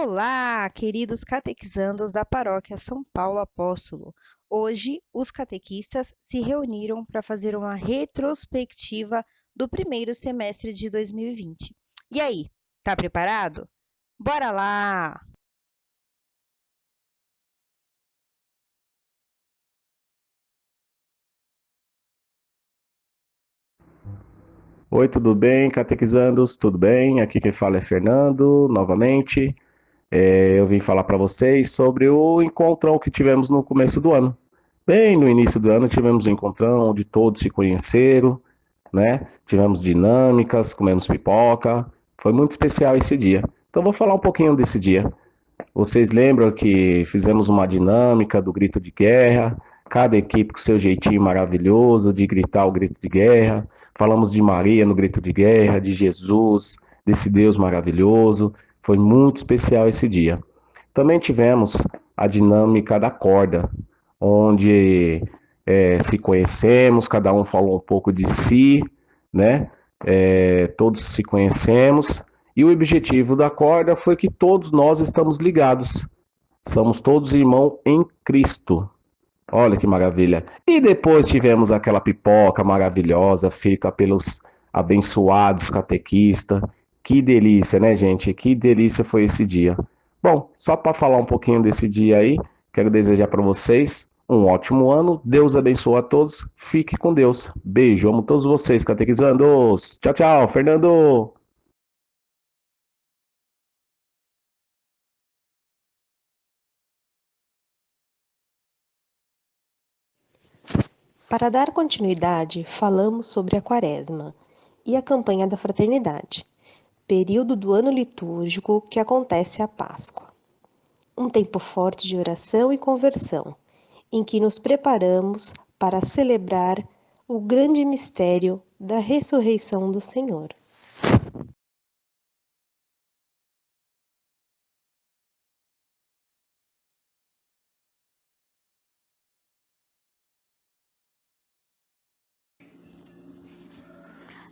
Olá, queridos catequizandos da Paróquia São Paulo Apóstolo. Hoje, os catequistas se reuniram para fazer uma retrospectiva do primeiro semestre de 2020. E aí, tá preparado? Bora lá! Oi, tudo bem, catequizandos? Tudo bem? Aqui quem fala é Fernando, novamente. Eu vim falar para vocês sobre o encontrão que tivemos no começo do ano. Bem no início do ano tivemos um encontrão onde todos se conheceram, né? Tivemos dinâmicas, comemos pipoca. Foi muito especial esse dia. Então vou falar um pouquinho desse dia. Vocês lembram que fizemos uma dinâmica do grito de guerra, cada equipe com seu jeitinho maravilhoso de gritar o grito de guerra. Falamos de Maria no grito de guerra, de Jesus, desse Deus maravilhoso. Foi muito especial esse dia. Também tivemos a dinâmica da corda, onde se conhecemos, cada um falou um pouco de si, né? Todos se conhecemos. E o objetivo da corda foi que todos nós estamos ligados. Somos todos irmãos em Cristo. Olha que maravilha. E depois tivemos aquela pipoca maravilhosa feita pelos abençoados catequistas. Que delícia, né, gente? Que delícia foi esse dia. Bom, só para falar um pouquinho desse dia aí, quero desejar para vocês um ótimo ano. Deus abençoe a todos. Fique com Deus. Beijo. Amo todos vocês, catequizandos. Tchau, tchau, Fernando. Para dar continuidade, falamos sobre a Quaresma e a campanha da Fraternidade, período do ano litúrgico que acontece à Páscoa. Um tempo forte de oração e conversão, em que nos preparamos para celebrar o grande mistério da ressurreição do Senhor.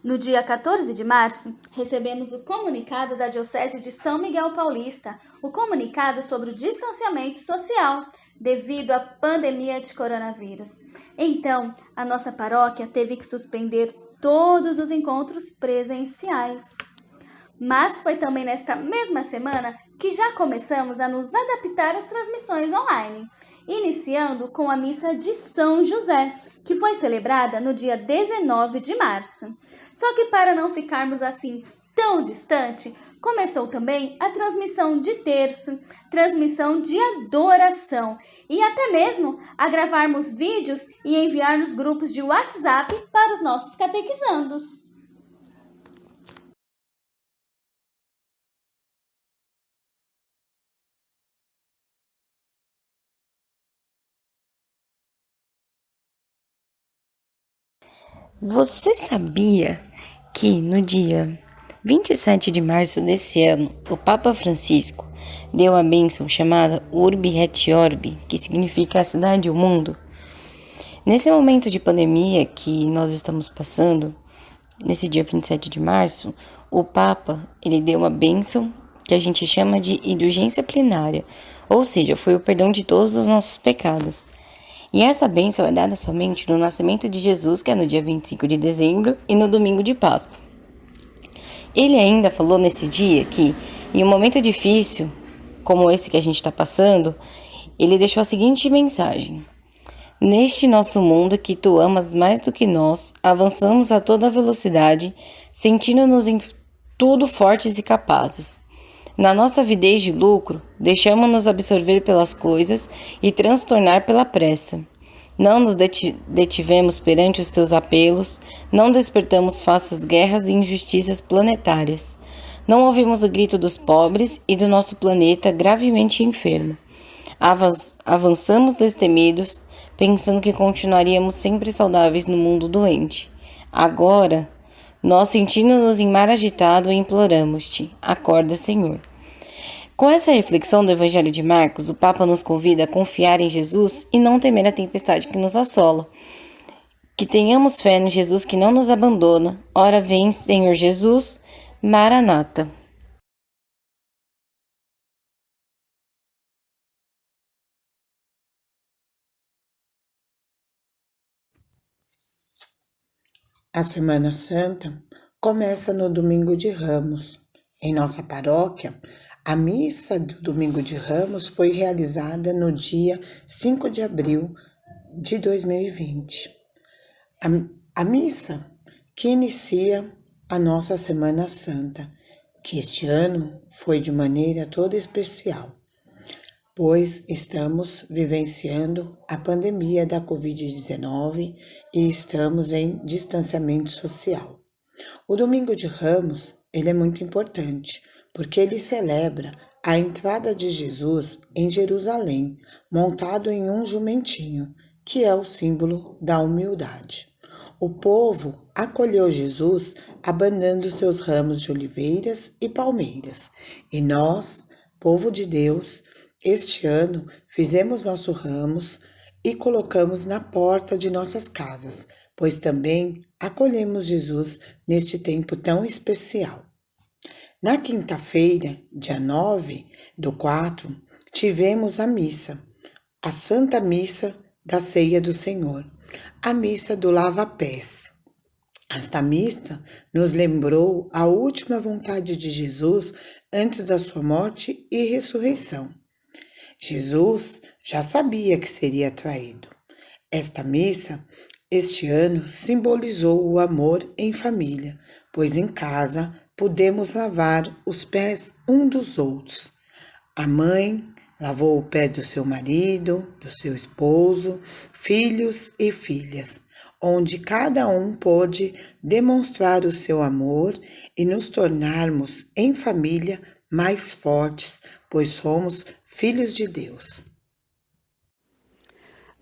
No dia 14 de março, recebemos o comunicado da Diocese de São Miguel Paulista, o comunicado sobre o distanciamento social devido à pandemia de coronavírus. Então, a nossa paróquia teve que suspender todos os encontros presenciais. Mas foi também nesta mesma semana que já começamos a nos adaptar às transmissões online, iniciando com a missa de São José, que foi celebrada no dia 19 de março. Só que para não ficarmos assim tão distante, começou também a transmissão de terço, transmissão de adoração e até mesmo a gravarmos vídeos e enviar nos grupos de WhatsApp para os nossos catequizandos. Você sabia que no dia 27 de março desse ano, o Papa Francisco deu a bênção chamada Urbi et Orbi, que significa a cidade e o mundo? Nesse momento de pandemia que nós estamos passando, nesse dia 27 de março, o Papa ele deu uma bênção que a gente chama de indulgência plenária, ou seja, foi o perdão de todos os nossos pecados. E essa bênção é dada somente no nascimento de Jesus, que é no dia 25 de dezembro, e no domingo de Páscoa. Ele ainda falou nesse dia que, em um momento difícil, como esse que a gente está passando, ele deixou a seguinte mensagem: neste nosso mundo que tu amas mais do que nós, avançamos a toda velocidade, sentindo-nos em tudo fortes e capazes. Na nossa avidez de lucro, deixamos-nos absorver pelas coisas e transtornar pela pressa. Não nos detivemos perante os teus apelos, não despertamos face às guerras e injustiças planetárias. Não ouvimos o grito dos pobres e do nosso planeta gravemente enfermo. Avançamos destemidos, pensando que continuaríamos sempre saudáveis no mundo doente. Agora, nós, sentindo-nos em mar agitado, imploramos-te: acorda, Senhor. Com essa reflexão do Evangelho de Marcos, o Papa nos convida a confiar em Jesus e não temer a tempestade que nos assola. Que tenhamos fé no Jesus que não nos abandona. Ora vem, Senhor Jesus, Maranata. A Semana Santa começa no Domingo de Ramos. Em nossa paróquia, a missa do Domingo de Ramos foi realizada no dia 5 de abril de 2020. A missa que inicia a nossa Semana Santa, que este ano foi de maneira toda especial, pois estamos vivenciando a pandemia da Covid-19 e estamos em distanciamento social. O Domingo de Ramos, ele é muito importante, porque ele celebra a entrada de Jesus em Jerusalém, montado em um jumentinho, que é o símbolo da humildade. O povo acolheu Jesus abanando seus ramos de oliveiras e palmeiras, e nós, povo de Deus, este ano fizemos nossos ramos e colocamos na porta de nossas casas, pois também acolhemos Jesus neste tempo tão especial. Na quinta-feira, dia 9/4, tivemos a missa, a Santa Missa da Ceia do Senhor, a missa do lava-pés. Esta missa nos lembrou a última vontade de Jesus antes da sua morte e ressurreição. Jesus já sabia que seria traído. Esta missa, este ano, simbolizou o amor em família, pois em casa pudemos lavar os pés um dos outros. A mãe lavou o pé do seu marido, do seu esposo, filhos e filhas, onde cada um pôde demonstrar o seu amor e nos tornarmos em família mais fortes, pois somos filhos de Deus.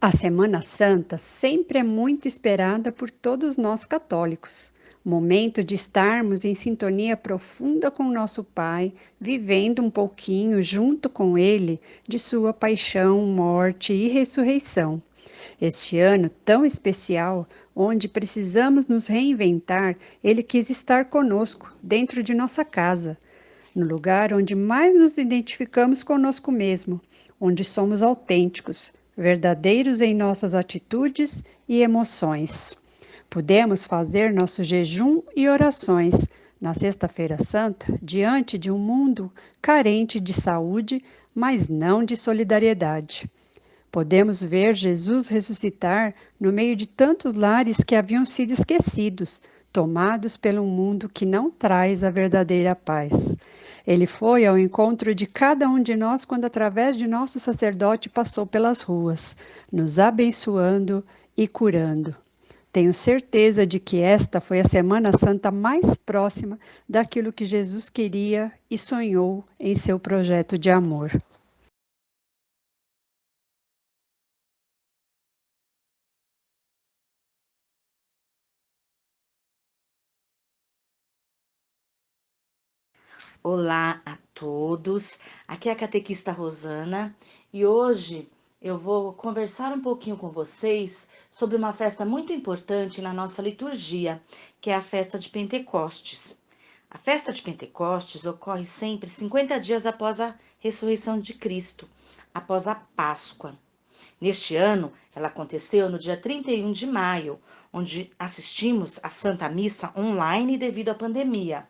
A Semana Santa sempre é muito esperada por todos nós católicos. Momento de estarmos em sintonia profunda com nosso Pai, vivendo um pouquinho junto com Ele de sua paixão, morte e ressurreição. Este ano tão especial, onde precisamos nos reinventar, Ele quis estar conosco, dentro de nossa casa, no lugar onde mais nos identificamos conosco mesmo, onde somos autênticos, verdadeiros em nossas atitudes e emoções. Podemos fazer nosso jejum e orações na Sexta-feira Santa diante de um mundo carente de saúde, mas não de solidariedade. Podemos ver Jesus ressuscitar no meio de tantos lares que haviam sido esquecidos, tomados pelo mundo que não traz a verdadeira paz. Ele foi ao encontro de cada um de nós quando, através de nosso sacerdote, passou pelas ruas, nos abençoando e curando. Tenho certeza de que esta foi a Semana Santa mais próxima daquilo que Jesus queria e sonhou em seu projeto de amor. Olá a todos, aqui é a catequista Rosana e hoje eu vou conversar um pouquinho com vocês sobre uma festa muito importante na nossa liturgia, que é a festa de Pentecostes. A festa de Pentecostes ocorre sempre 50 dias após a ressurreição de Cristo, após a Páscoa. Neste ano, ela aconteceu no dia 31 de maio, onde assistimos à Santa Missa online devido à pandemia.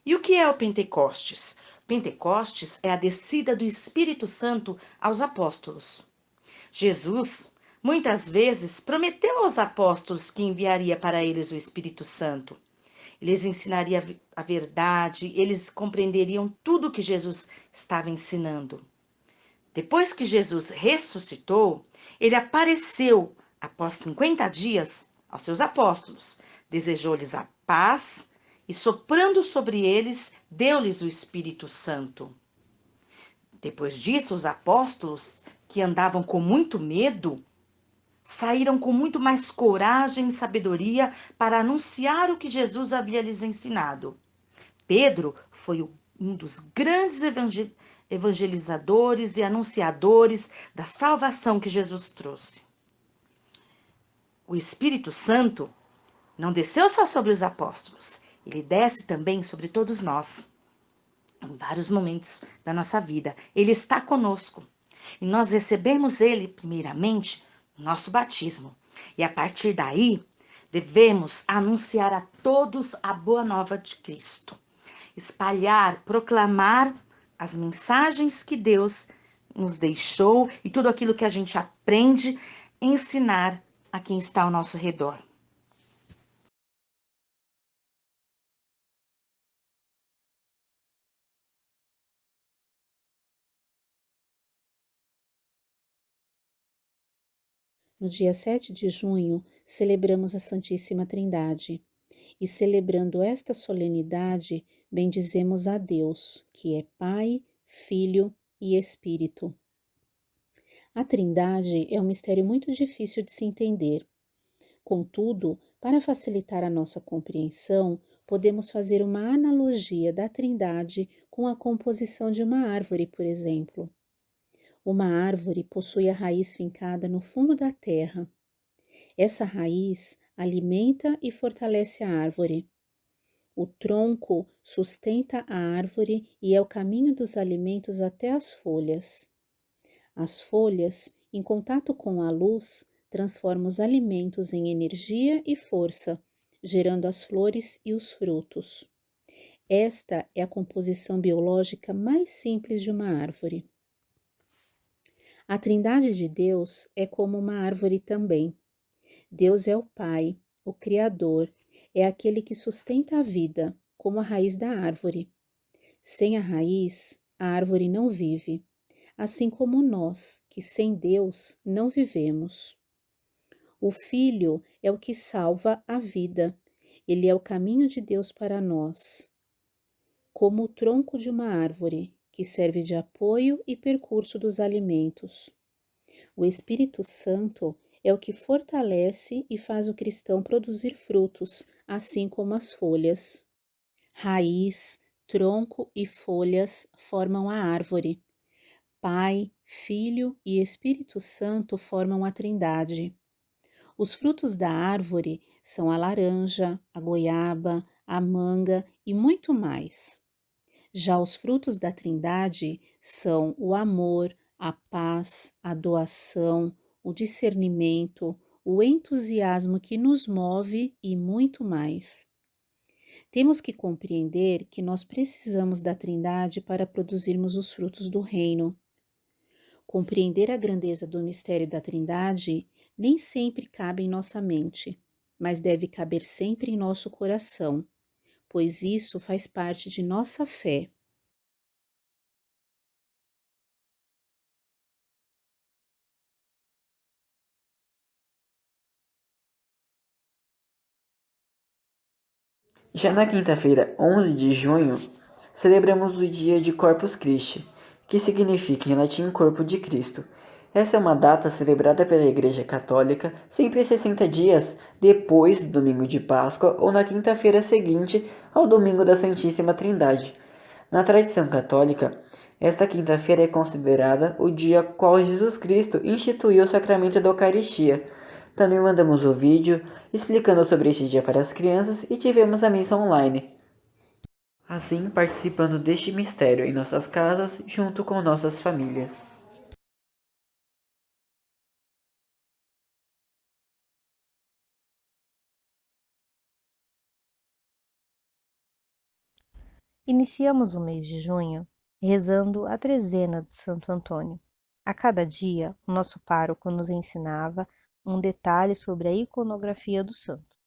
E o que é o Pentecostes? Pentecostes é a descida do Espírito Santo aos apóstolos. Jesus, muitas vezes, prometeu aos apóstolos que enviaria para eles o Espírito Santo. Eles ensinariam a verdade, eles compreenderiam tudo o que Jesus estava ensinando. Depois que Jesus ressuscitou, ele apareceu, após 50 dias, aos seus apóstolos, desejou-lhes a paz e, soprando sobre eles, deu-lhes o Espírito Santo. Depois disso, os apóstolos, que andavam com muito medo, saíram com muito mais coragem e sabedoria para anunciar o que Jesus havia lhes ensinado. Pedro foi um dos grandes evangelizadores e anunciadores da salvação que Jesus trouxe. O Espírito Santo não desceu só sobre os apóstolos, ele desce também sobre todos nós. Em vários momentos da nossa vida, ele está conosco. E nós recebemos ele, primeiramente, no nosso batismo. E a partir daí, Devemos anunciar a todos a boa nova de Cristo. Espalhar, proclamar as mensagens que Deus nos deixou e tudo aquilo que a gente aprende, ensinar a quem está ao nosso redor. No dia 7 de junho, celebramos a Santíssima Trindade. E celebrando esta solenidade, bendizemos a Deus, que é Pai, Filho e Espírito. A Trindade é um mistério muito difícil de se entender. Contudo, para facilitar a nossa compreensão, podemos fazer uma analogia da Trindade com a composição de uma árvore, por exemplo. Uma árvore possui a raiz fincada no fundo da terra. Essa raiz alimenta e fortalece a árvore. O tronco sustenta a árvore e é o caminho dos alimentos até as folhas. As folhas, em contato com a luz, transformam os alimentos em energia e força, gerando as flores e os frutos. Esta é a composição biológica mais simples de uma árvore. A Trindade de Deus é como uma árvore também. Deus é o Pai, o Criador, é aquele que sustenta a vida, como a raiz da árvore. Sem a raiz, a árvore não vive, assim como nós, que sem Deus não vivemos. O Filho é o que salva a vida, ele é o caminho de Deus para nós. Como o tronco de uma árvore, que serve de apoio e percurso dos alimentos. O Espírito Santo é o que fortalece e faz o cristão produzir frutos, assim como as folhas. Raiz, tronco e folhas formam a árvore. Pai, Filho e Espírito Santo formam a Trindade. Os frutos da árvore são a laranja, a goiaba, a manga e muito mais. Já os frutos da Trindade são o amor, a paz, a doação, o discernimento, o entusiasmo que nos move e muito mais. Temos que compreender que nós precisamos da Trindade para produzirmos os frutos do reino. Compreender a grandeza do mistério da Trindade nem sempre cabe em nossa mente, mas deve caber sempre em nosso coração, pois isso faz parte de nossa fé. Já na quinta-feira, 11 de junho, celebramos o dia de Corpus Christi, que significa em latim Corpo de Cristo. Essa é uma data celebrada pela Igreja Católica sempre 60 dias depois do domingo de Páscoa ou na quinta-feira seguinte ao domingo da Santíssima Trindade. Na tradição católica, esta quinta-feira é considerada o dia qual Jesus Cristo instituiu o sacramento da Eucaristia. Também mandamos o vídeo explicando sobre este dia para as crianças e tivemos a missa online. Assim, participando deste mistério em nossas casas, junto com nossas famílias. Iniciamos o mês de junho rezando a trezena de Santo Antônio. A cada dia, o nosso pároco nos ensinava um detalhe sobre a iconografia do santo.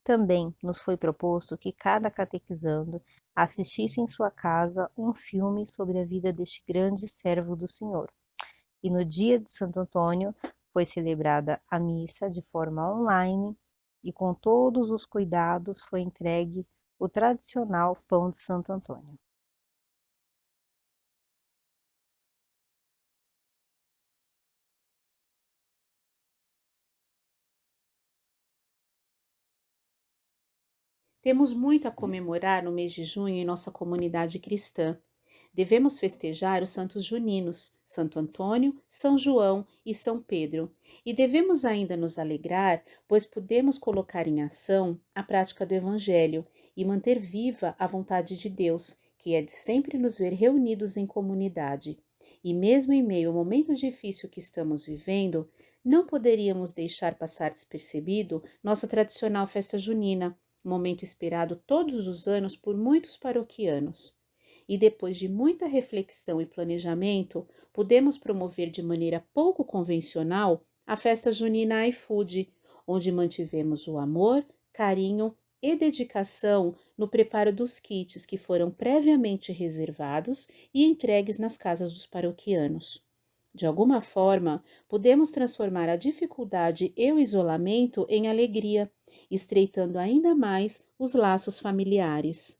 Também nos foi proposto que cada catequizando assistisse em sua casa um filme sobre a vida deste grande servo do Senhor. E no dia de Santo Antônio foi celebrada a missa de forma online e com todos os cuidados foi entregue o tradicional pão de Santo Antônio. Temos muito a comemorar no mês de junho em nossa comunidade cristã. Devemos festejar os santos juninos, Santo Antônio, São João e São Pedro. E devemos ainda nos alegrar, pois podemos colocar em ação a prática do Evangelho e manter viva a vontade de Deus, que é de sempre nos ver reunidos em comunidade. E mesmo em meio ao momento difícil que estamos vivendo, não poderíamos deixar passar despercebido nossa tradicional festa junina, momento esperado todos os anos por muitos paroquianos. E depois de muita reflexão e planejamento, pudemos promover de maneira pouco convencional a festa junina iFood, onde mantivemos o amor, carinho e dedicação no preparo dos kits que foram previamente reservados e entregues nas casas dos paroquianos. De alguma forma, podemos transformar a dificuldade e o isolamento em alegria, estreitando ainda mais os laços familiares.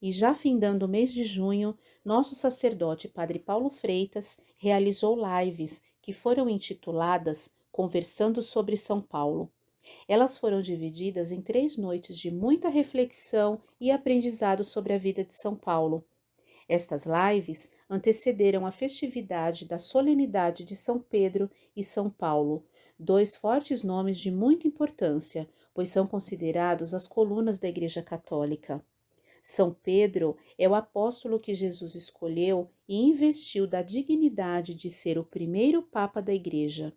E já findando o mês de junho, nosso sacerdote Padre Paulo Freitas realizou lives que foram intituladas Conversando sobre São Paulo. Elas foram divididas em 3 noites de muita reflexão e aprendizado sobre a vida de São Paulo. Estas lives antecederam a festividade da solenidade de São Pedro e São Paulo, 2 fortes nomes de muita importância, pois são considerados as colunas da Igreja Católica. São Pedro é o apóstolo que Jesus escolheu e investiu da dignidade de ser o primeiro Papa da Igreja.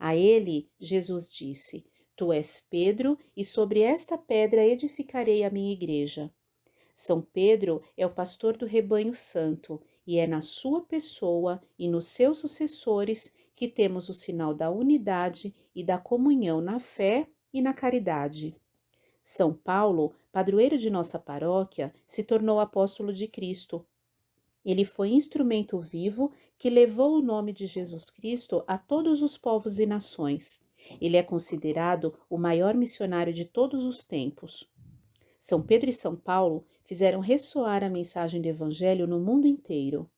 A ele, Jesus disse: Tu és Pedro, e sobre esta pedra edificarei a minha igreja. São Pedro é o pastor do rebanho santo, e é na sua pessoa e nos seus sucessores que temos o sinal da unidade e da comunhão na fé e na caridade. São Paulo, padroeiro de nossa paróquia, se tornou apóstolo de Cristo. Ele foi instrumento vivo que levou o nome de Jesus Cristo a todos os povos e nações. Ele é considerado o maior missionário de todos os tempos. São Pedro e São Paulo fizeram ressoar a mensagem do Evangelho no mundo inteiro.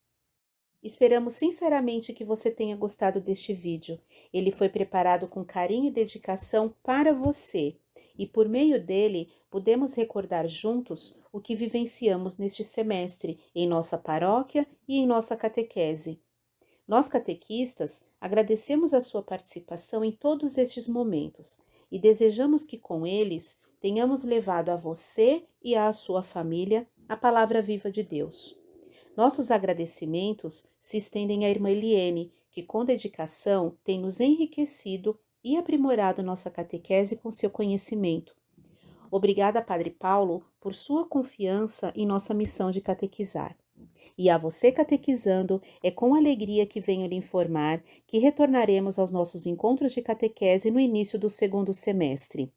Esperamos sinceramente que você tenha gostado deste vídeo. Ele foi preparado com carinho e dedicação para você, e por meio dele podemos recordar juntos o que vivenciamos neste semestre em nossa paróquia e em nossa catequese. Nós, catequistas, agradecemos a sua participação em todos estes momentos e desejamos que com eles tenhamos levado a você e à sua família a palavra viva de Deus. Nossos agradecimentos se estendem à irmã Eliene, que com dedicação tem nos enriquecido e aprimorado nossa catequese com seu conhecimento. Obrigada, Padre Paulo, por sua confiança em nossa missão de catequizar. E a você, catequizando, é com alegria que venho lhe informar que retornaremos aos nossos encontros de catequese no início do 2º semestre.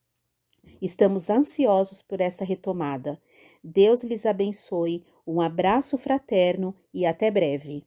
Estamos ansiosos por esta retomada. Deus lhes abençoe, um abraço fraterno e até breve.